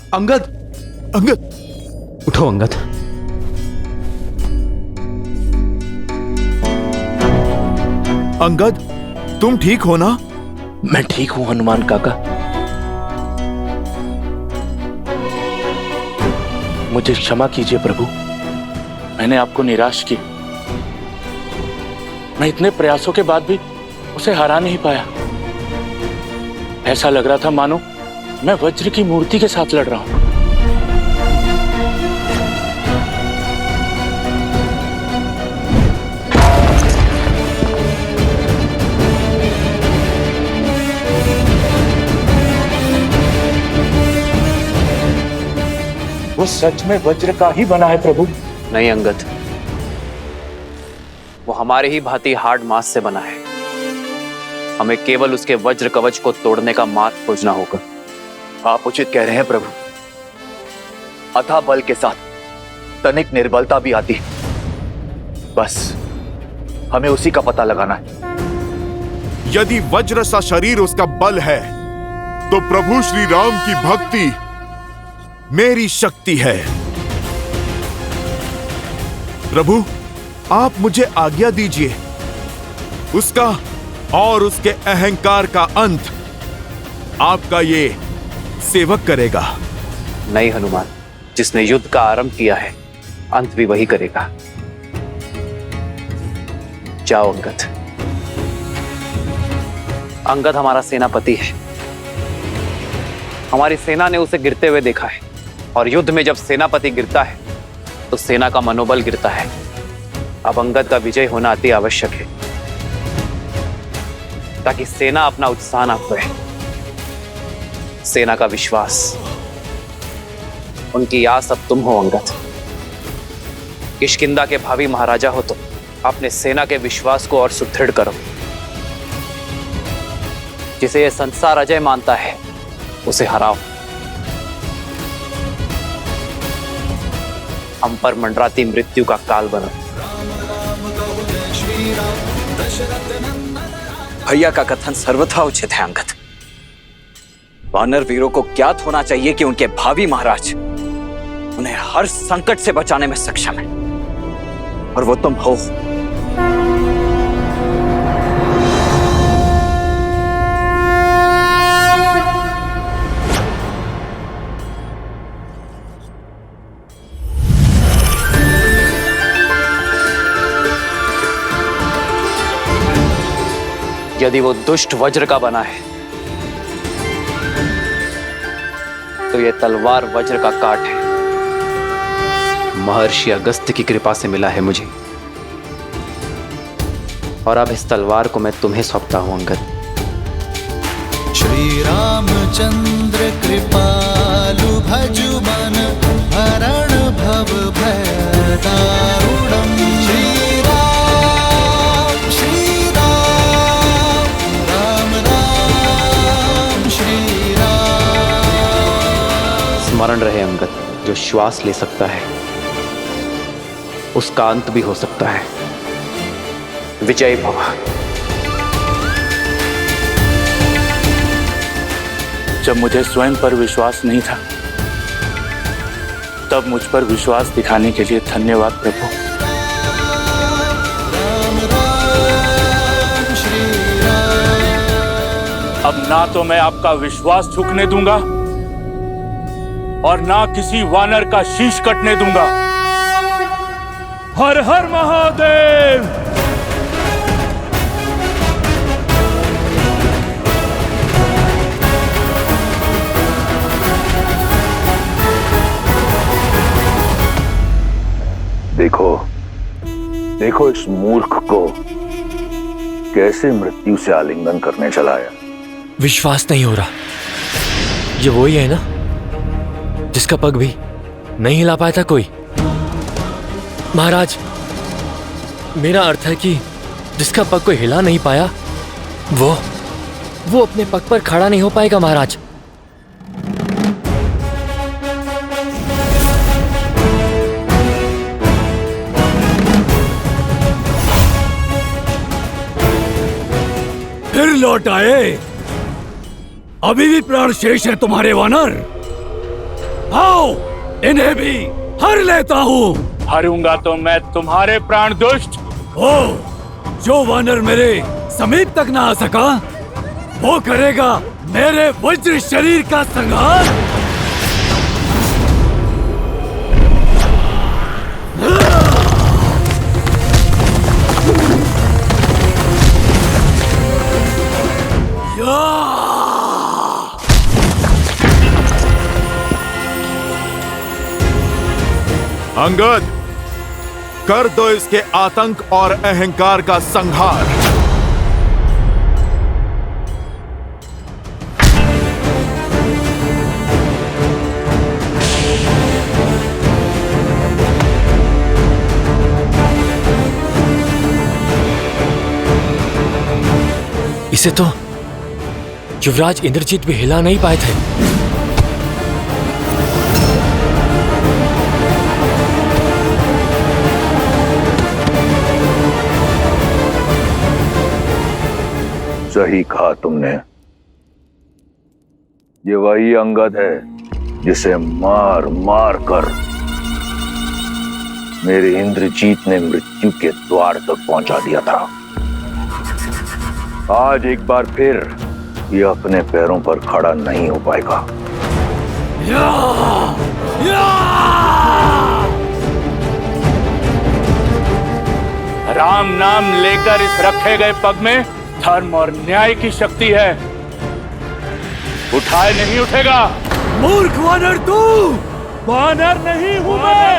अंगद, अंगद, उठो अंगद। अंगद, तुम ठीक हो ना? मैं ठीक हूं हनुमान काका। मुझे क्षमा कीजिए प्रभु, मैंने आपको निराश किया। मैं इतने प्रयासों के बाद भी उसे हरा नहीं पाया। ऐसा लग रहा था मानो मैं वज्र की मूर्ति के साथ लड़ रहा हूं। वो सच में वज्र का ही बना है प्रभु? नहीं अंगद, वो हमारे ही भांति हार्ड मास से बना है। हमें केवल उसके वज्र कवच को तोड़ने का मार्ग खोजना होगा। आप उचित कह रहे हैं प्रभु। अथाह बल के साथ तनिक निर्बलता भी आती है। बस हमें उसी का पता लगाना है। यदि वज्र सा शरीर उसका बल है, तो प्रभु श्री राम की भक्ति मेरी शक्ति है। प्रभु, आप मुझे आज्ञा दीजिए। उसका और उसके अहंकार का अंत आपका ये सेवक करेगा। नहीं हनुमान, जिसने युद्ध का आरंभ किया है, अंत भी वही करेगा। जाओ अंगद। अंगद हमारा सेनापति है। हमारी सेना ने उसे गिरते हुए देखा है, और युद्ध में जब सेनापति गिरता है तो सेना का मनोबल गिरता है। अब अंगद का विजय होना अति आवश्यक है, ताकि सेना अपना उत्साह न खोए। सेना का विश्वास, उनकी आस अब तुम हो अंगद। किष्किंधा के भावी महाराजा हो तो अपने सेना के विश्वास को और सुदृढ़ करो। जिसे यह संसार अजय मानता है, उसे हराओ। हम पर मंडराती मृत्यु का काल बनो। भैया का कथन सर्वथा उचित है अंगद। वानर वीरों को ज्ञात होना चाहिए कि उनके भावी महाराज उन्हें हर संकट से बचाने में सक्षम है, और वो तुम हो। यदि वो दुष्ट वज्र का बना है, तो यह तलवार वज्र का काट है। महर्षि अगस्त्य की कृपा से मिला है मुझे, और अब इस तलवार को मैं तुम्हें सौंपता हूं अंगद। श्री रामचंद्र कृपालु भजु मन हरण भव भय दारुणम्। श्री राम राम राम श्री राम। स्मरण रहे अंगद, जो श्वास ले सकता है उसका अंत भी हो सकता है। विजय भव। जब मुझे स्वयं पर विश्वास नहीं था, तब मुझ पर विश्वास दिखाने के लिए धन्यवाद प्रभु। अब ना तो मैं आपका विश्वास झुकने दूंगा, और ना किसी वानर का शीश कटने दूंगा। हर हर महादेव। देखो देखो इस मूर्ख को कैसे मृत्यु से आलिंगन करने चलाया। विश्वास नहीं हो रहा। ये वही है ना जिसका पग भी नहीं हिला पाया था कोई? महाराज, मेरा अर्थ है कि जिसका पग कोई हिला नहीं पाया, वो अपने पग पर खड़ा नहीं हो पाएगा महाराज। फिर लौट आए? अभी भी प्राण शेष है तुम्हारे वानर? आओ इन्हें भी हर लेता हूँ। हारूंगा तो मैं तुम्हारे प्राण दुष्ट। ओ, जो वानर मेरे समीप तक ना आ सका, वो करेगा मेरे वज्र शरीर का संहार। अंगद, कर दो इसके आतंक और अहंकार का संहार। इसे तो युवराज इंद्रजीत भी हिला नहीं पाए थे। सही कहा तुमने, ये वही अंगद है जिसे मार मार कर मेरे इंद्रजीत ने मृत्यु के द्वार तक पहुंचा दिया था। आज एक बार फिर ये अपने पैरों पर खड़ा नहीं हो पाएगा। राम नाम लेकर इस रखे गए पग में धर्म और न्याय की शक्ति है। उठाए नहीं उठेगा। मूर्ख वानर तू! वानर नहीं हूं मैं।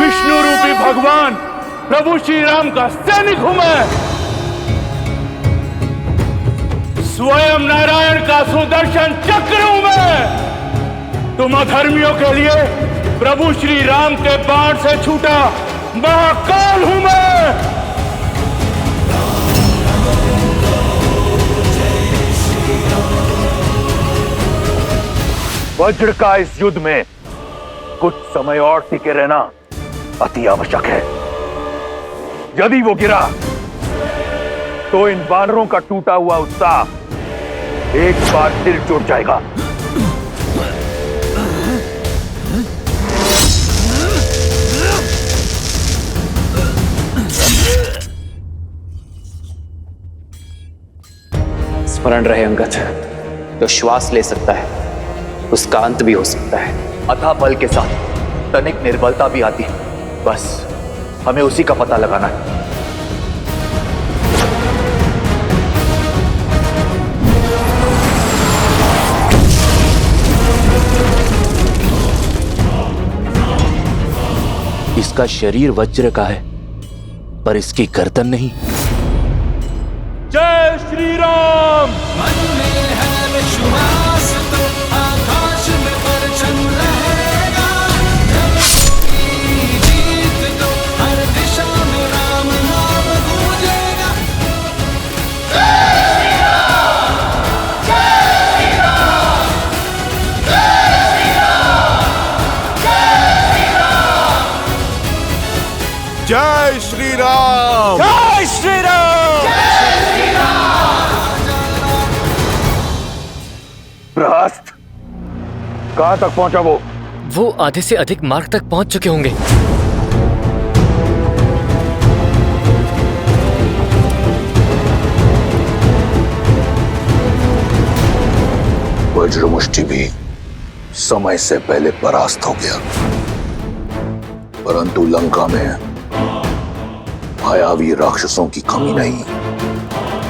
विष्णु रूपी भगवान प्रभु श्री राम का सैनिक हूं मैं। स्वयं नारायण का सुदर्शन चक्र हूं मैं। तुम अधर्मियों के लिए प्रभु श्री राम के बाण से छूटा महाकाल हूं मैं। वज्र का इस युद्ध में कुछ समय और टिके रहना अति आवश्यक है। यदि वो गिरा तो इन वानरों का टूटा हुआ उत्साह एक बार फिर जुट जाएगा। स्मरण रहे अंगद, जो श्वास ले सकता है उसका अंत भी हो सकता है। अथाह बल के साथ तनिक निर्बलता भी आती है। बस हमें उसी का पता लगाना है। इसका शरीर वज्र का है, पर इसकी गर्दन नहीं। जय श्री राम। मन में है विश्वास तो आकाश में परचम लहरेगा। जब होगी जीत तो हर दिशा में राम नाम गूंजेगा। जय श्री राम, जय श्री राम, जय श्री राम, जय श्री राम। जय श्री राम, जय श्री राम! प्रहस्त, कहां तक पहुंचा वो? वो आधे से अधिक मार्ग तक पहुंच चुके होंगे। वज्रमुष्टि भी समय से पहले परास्त हो गया, परंतु लंका में मायावी राक्षसों की कमी नहीं।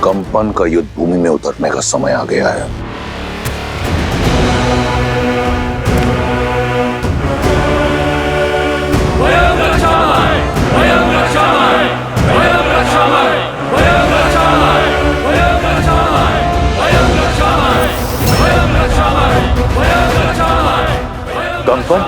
कंपन का युद्ध भूमि में उतरने का समय आ गया है। कंपन,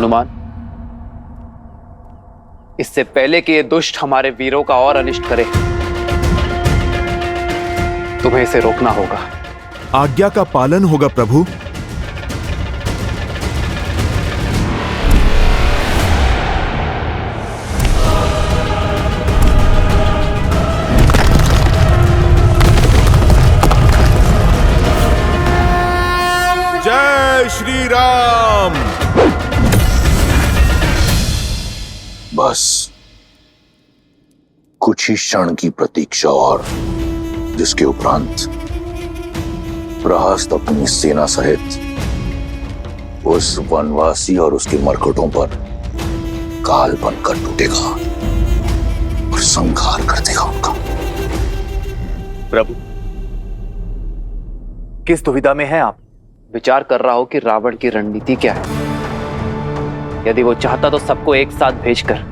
हनुमान, इससे पहले कि ये दुष्ट हमारे वीरों का और अनिष्ट करे, तुम्हें इसे रोकना होगा। आज्ञा का पालन होगा प्रभु। जय श्री राम। बस कुछ ही क्षण की प्रतीक्षा और, जिसके उपरांत प्रहस्त अपनी सेना सहित उस वनवासी और उसके मरकटों पर काल बनकर टूटेगा और संहार कर देगा उनका। प्रभु, किस दुविधा में हैं आप? विचार कर रहा हूं कि रावण की रणनीति क्या है। यदि वो चाहता तो सबको एक साथ भेजकर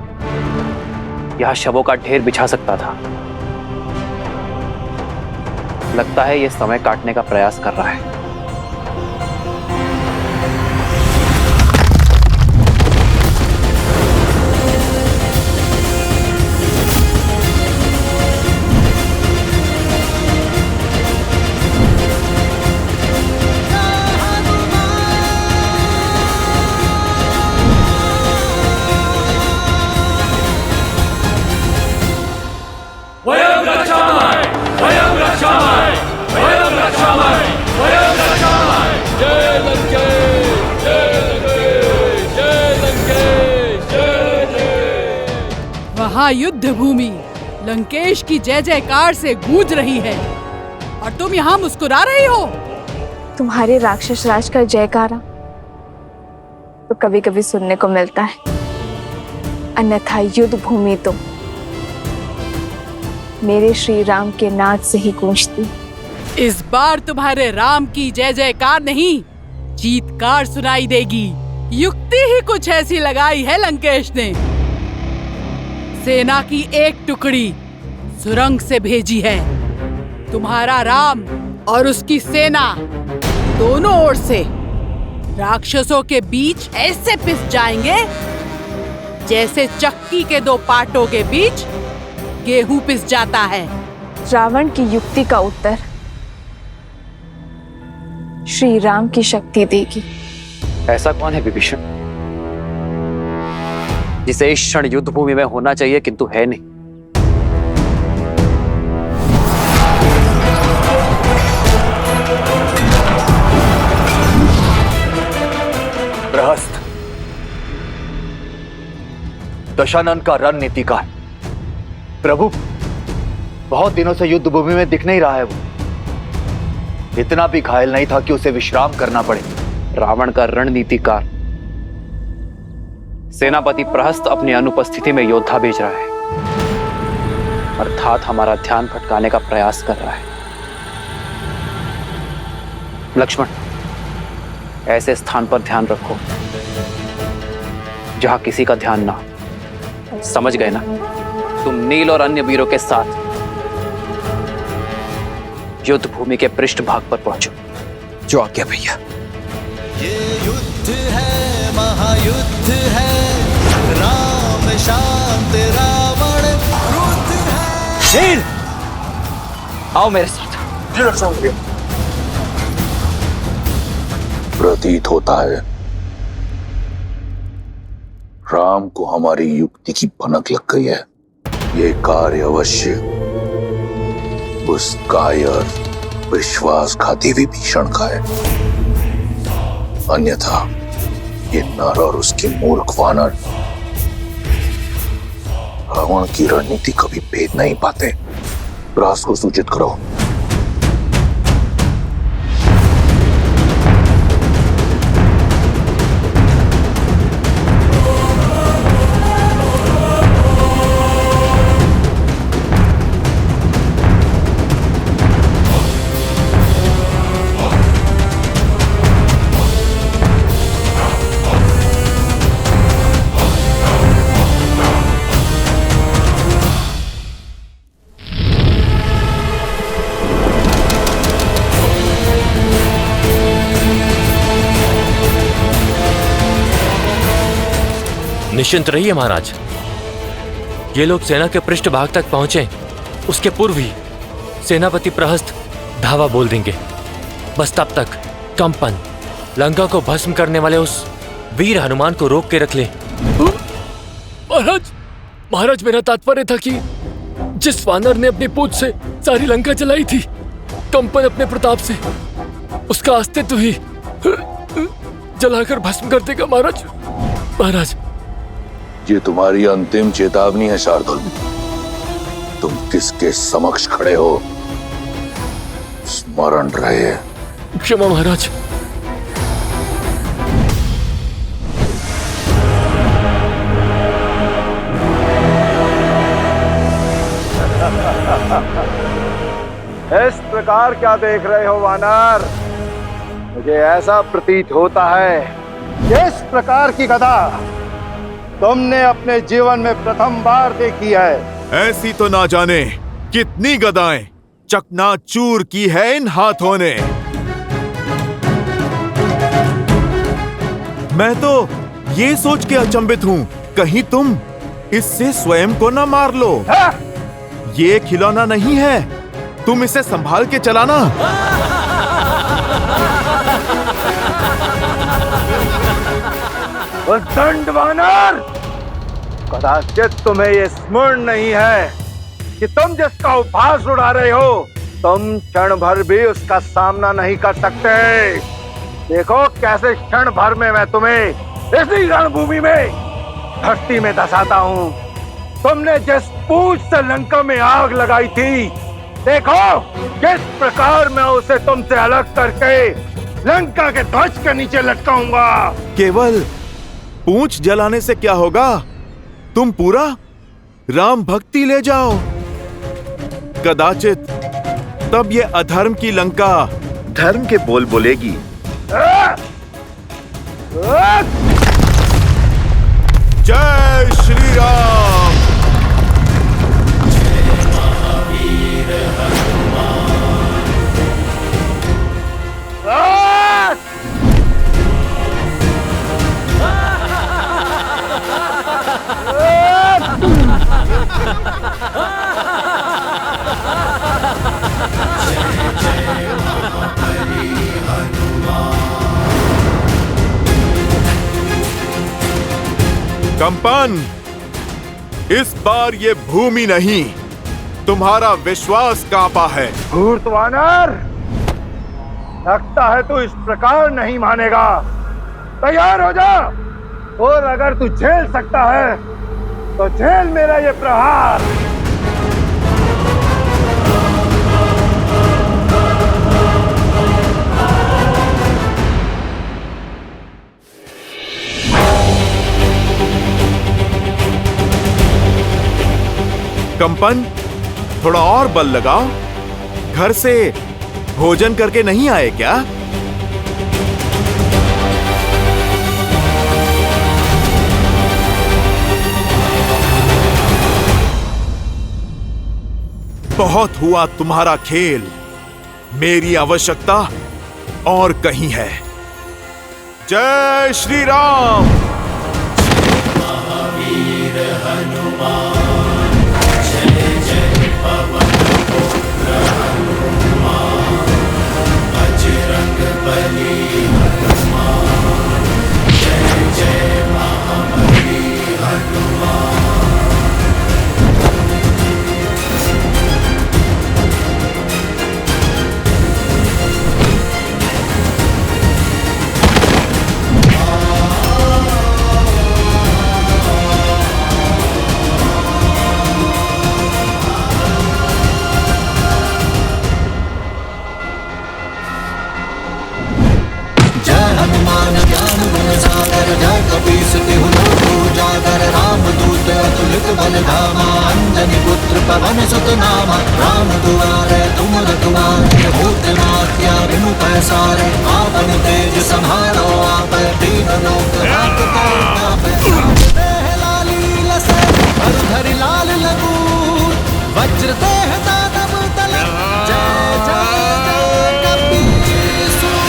यहां शवों का ढेर बिछा सकता था। लगता है ये समय काटने का प्रयास कर रहा है। वहाँ युद्ध भूमि लंकेश की जय जयकार से गूंज रही है और तुम यहाँ मुस्कुरा रही हो। तुम्हारे राक्षस राज का जयकारा तो कभी कभी सुनने को मिलता है, अन्यथा युद्ध भूमि तो मेरे श्री राम के नाद से ही गूंजती। इस बार तुम्हारे राम की जय जयकार नहीं, चीत्कार सुनाई देगी। युक्ति ही कुछ ऐसी लगाई है लंकेश ने। सेना की एक टुकड़ी सुरंग से भेजी है। तुम्हारा राम और उसकी सेना दोनों ओर से राक्षसों के बीच ऐसे पिस जाएंगे जैसे चक्की के दो पाटों के बीच गेहूं पिस जाता है। रावण की युक्ति का उत्तर श्री राम की शक्ति देगी। ऐसा कौन है विभीषण जिसे इस क्षण युद्ध भूमि में होना चाहिए किंतु है नहीं? प्रहस्त दशानन का रणनीतिकार। प्रभु, बहुत दिनों से युद्ध भूमि में दिख नहीं रहा है। वो इतना भी घायल नहीं था कि उसे विश्राम करना पड़े। रावण का रणनीतिकार सेनापति प्रहस्त अपनी अनुपस्थिति में योद्धा भेज रहा है, अर्थात हमारा ध्यान भटकाने का प्रयास कर रहा है। लक्ष्मण, ऐसे स्थान पर ध्यान रखो जहां किसी का ध्यान ना हो। समझ गए ना? तुम नील और अन्य वीरों के साथ युद्ध भूमि के पृष्ठभाग पर पहुंचो। जो आज्ञा भैया। ये युद्ध है, महायुद्ध है, राम शांत रावण क्रुद्ध है। शेर, आओ मेरे साथ। प्रतीत होता है राम को हमारी युक्ति की भनक लग गई है। ये कार्य अवश्य उस कायर विश्वासघाती विभीषण का है, अन्यथा ये नर और उसके मूर्ख वानर रावण की रणनीति कभी भेद नहीं पाते। प्रहस्त को सूचित करो। निश्चिंत रहिए महाराज, ये लोग सेना के पृष्ठभाग तक पहुंचे उसके पूर्व ही सेनापति प्रहस्त धावा बोल देंगे। बस तब तक कंपन लंका को भस्म करने वाले उस वीर हनुमान को रोक के रख ले। महाराज मेरा तात्पर्य था कि जिस वानर ने अपनी पूंछ से सारी लंका जलाई थी, कंपन अपने प्रताप से उसका अस्तित्व ही जलाकर भस्म कर देगा। महाराज ये तुम्हारी अंतिम चेतावनी है शार्दुल। तुम किसके समक्ष खड़े हो, स्मरण रहे। क्षमा महाराज। इस प्रकार क्या देख रहे हो वानर? मुझे ऐसा प्रतीत होता है कि इस प्रकार की गदा तुमने अपने जीवन में प्रथम बार देखी है। ऐसी तो ना जाने कितनी गदाएं चकनाचूर की है इन हाथों ने। मैं तो ये सोच के अचंभित हूं, कहीं तुम इससे स्वयं को ना मार लो। ये खिलौना नहीं है, तुम इसे संभाल के चलाना। दंड वानर, कदाचित तुम्हें ये स्मरण नहीं है कि तुम जिसका उपहास उड़ा रहे हो, तुम क्षण भर भी उसका सामना नहीं कर सकते। देखो कैसे क्षण भर में मैं तुम्हें इसी रणभूमि में धरती में धसाता हूँ। तुमने जिस पूंछ से लंका में आग लगाई थी, देखो किस प्रकार मैं उसे तुमसे अलग करके लंका के ध्वज के नीचे लटकाऊंगा। केवल पूंछ जलाने से क्या होगा, तुम पूरा राम भक्ति ले जाओ। कदाचित तब ये अधर्म की लंका धर्म के बोल बोलेगी। जय श्री राम। कंपन, इस बार ये भूमि नहीं, तुम्हारा विश्वास कांपा है। धूर्त वानर, लगता है तू इस प्रकार नहीं मानेगा। तैयार हो जा, और अगर तू झेल सकता है तो झेल मेरा ये प्रहार। कंपन, थोड़ा और बल लगाओ। घर से भोजन करके नहीं आए क्या? बहुत हुआ तुम्हारा खेल, मेरी आवश्यकता और कहीं है। जय श्री राम। महावीर हनुमान, जय जय पवन पुत्र हनुमान, बजरंग बली हनुमान, जय जय महाबली हनुमान। अंजनी पुत्र पवन सुत नामा, राम दुआरे तुम रखवारे, भूत नाट्या बिनु पैसारे, आपन तेज संभालो आप, दीन लोक लाली लसे धरि लाल लगूर, वज्र देह दानव तल, जय जय कपीसुर।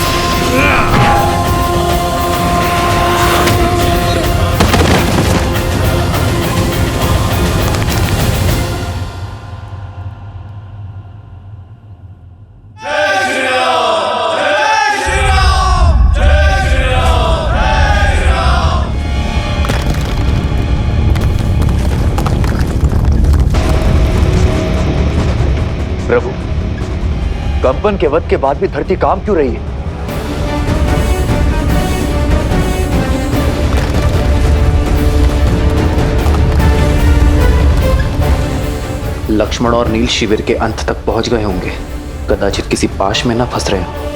कंपन के वध के बाद भी धरती काम क्यों रही है? लक्ष्मण और नील शिविर के अंत तक पहुंच गए होंगे, कदाचित किसी पाश में ना फंस रहे हों।